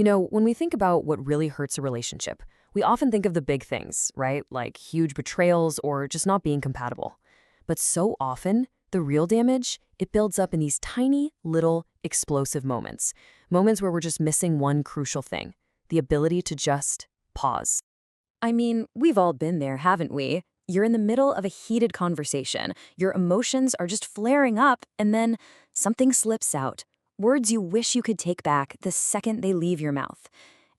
When we think about what really hurts a relationship, we often think of the big things, right? Like huge betrayals or just not being compatible. But so often, the real damage, it builds up in these tiny, little, explosive moments. Moments where we're just missing one crucial thing, the ability to just pause. I mean, we've all been there, haven't we? You're in the middle of a heated conversation. Your emotions are just flaring up, and then something slips out. Words you wish you could take back the second they leave your mouth.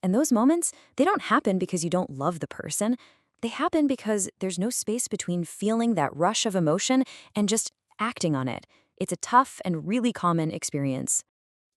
And those moments, they don't happen because you don't love the person. They happen because there's no space between feeling that rush of emotion and just acting on it. It's a tough and really common experience.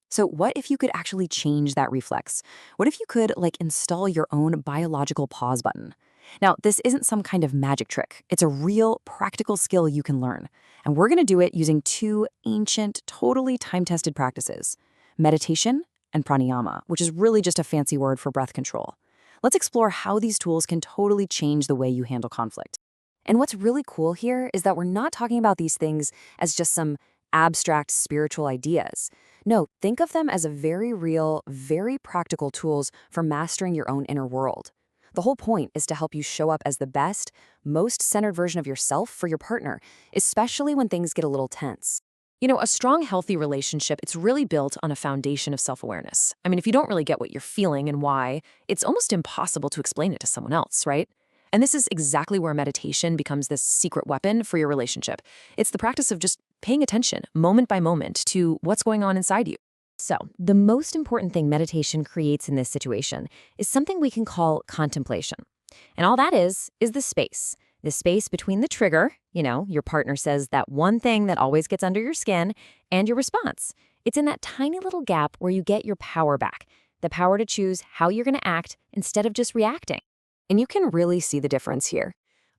So what if you could actually change that reflex? What if you could, install your own biological pause button? Now, this isn't some kind of magic trick. It's a real, practical skill you can learn. And we're going to do it using two ancient, totally time-tested practices: meditation and pranayama, which is really just a fancy word for breath control. Let's explore how these tools can totally change the way you handle conflict. And what's really cool here is that we're not talking about these things as just some abstract spiritual ideas. No, think of them as a very real, very practical tools for mastering your own inner world. The whole point is to help you show up as the best, most centered version of yourself for your partner, especially when things get a little tense. A strong, healthy relationship, it's really built on a foundation of self-awareness. I mean, if you don't really get what you're feeling and why, it's almost impossible to explain it to someone else, right? And this is exactly where meditation becomes this secret weapon for your relationship. It's the practice of just paying attention, moment by moment, to what's going on inside you. So, the most important thing meditation creates in this situation is something we can call contemplation. And all that is the space between the trigger, your partner says that one thing that always gets under your skin, and your response. It's in that tiny little gap where you get your power back, the power to choose how you're going to act instead of just reacting. And you can really see the difference here.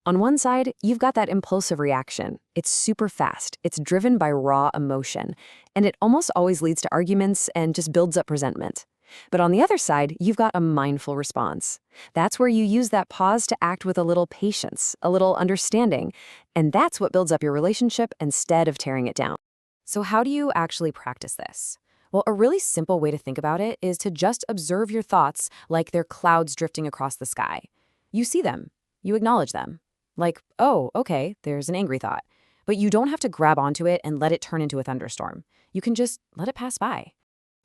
On one side, you've got that impulsive reaction. It's super fast, it's driven by raw emotion, and it almost always leads to arguments and just builds up resentment. But on the other side, you've got a mindful response. That's where you use that pause to act with a little patience, a little understanding, and that's what builds up your relationship instead of tearing it down. So how do you actually practice this? Well, a really simple way to think about it is to just observe your thoughts like they're clouds drifting across the sky. You see them, you acknowledge them. Like, oh, okay, there's an angry thought. But you don't have to grab onto it and let it turn into a thunderstorm. You can just let it pass by.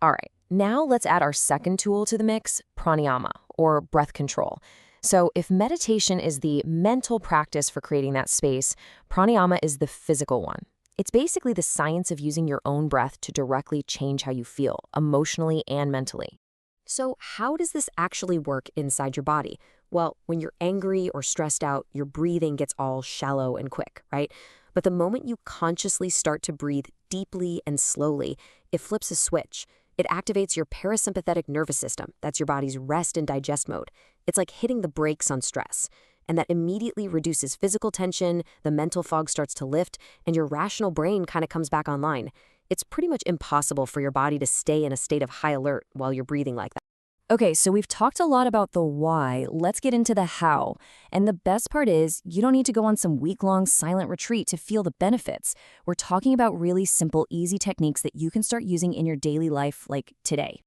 All right, now let's add our second tool to the mix, pranayama, or breath control. So if meditation is the mental practice for creating that space, pranayama is the physical one. It's basically the science of using your own breath to directly change how you feel, emotionally and mentally. So how does this actually work inside your body? Well, when you're angry or stressed out, your breathing gets all shallow and quick, right? But the moment you consciously start to breathe deeply and slowly, it flips a switch. It activates your parasympathetic nervous system. That's your body's rest and digest mode. It's like hitting the brakes on stress. And that immediately reduces physical tension, the mental fog starts to lift, and your rational brain kind of comes back online. It's pretty much impossible for your body to stay in a state of high alert while you're breathing like that. Okay, so we've talked a lot about the why. Let's get into the how. And the best part is, you don't need to go on some week-long silent retreat to feel the benefits. We're talking about really simple, easy techniques that you can start using in your daily life, like today.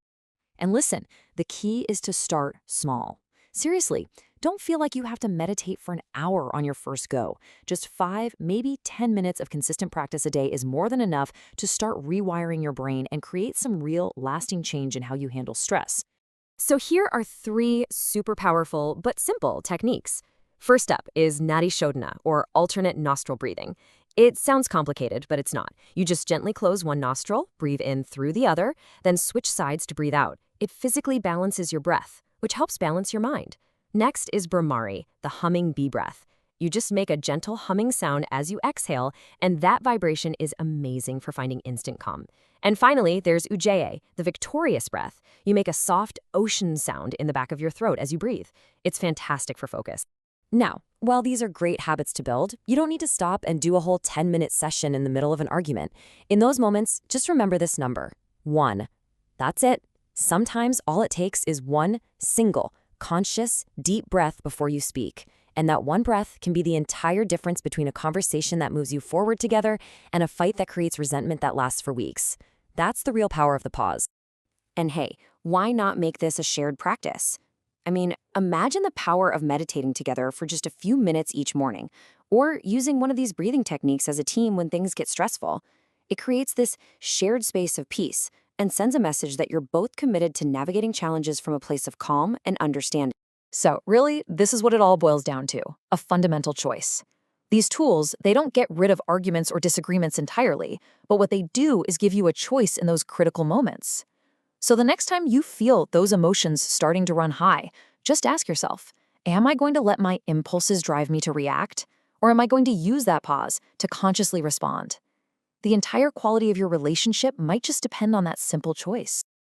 And listen, the key is to start small. Seriously, don't feel like you have to meditate for an hour on your first go. Just 5, maybe 10 minutes of consistent practice a day is more than enough to start rewiring your brain and create some real, lasting change in how you handle stress. So here are 3 super powerful but simple techniques. First up is Nadi Shodhana, or alternate nostril breathing. It sounds complicated, but it's not. You just gently close one nostril, breathe in through the other, then switch sides to breathe out. It physically balances your breath, which helps balance your mind. Next is Brahmari, the humming bee breath. You just make a gentle humming sound as you exhale, and that vibration is amazing for finding instant calm. And finally, there's Ujjayi, the victorious breath. You make a soft ocean sound in the back of your throat as you breathe. It's fantastic for focus. Now, while these are great habits to build, you don't need to stop and do a whole 10-minute session in the middle of an argument. In those moments, just remember this number: 1. That's it. Sometimes all it takes is one single, conscious, deep breath before you speak. And that one breath can be the entire difference between a conversation that moves you forward together and a fight that creates resentment that lasts for weeks. That's the real power of the pause. And hey, Why not make this a shared practice? I mean, imagine the power of meditating together for just a few minutes each morning, or using one of these breathing techniques as a team when things get stressful. It creates this shared space of peace and sends a message that you're both committed to navigating challenges from a place of calm and understanding. So, really, this is what it all boils down to, a fundamental choice. These tools, they don't get rid of arguments or disagreements entirely, but what they do is give you a choice in those critical moments. So the next time you feel those emotions starting to run high, just ask yourself, am I going to let my impulses drive me to react? Or am I going to use that pause to consciously respond? The entire quality of your relationship might just depend on that simple choice.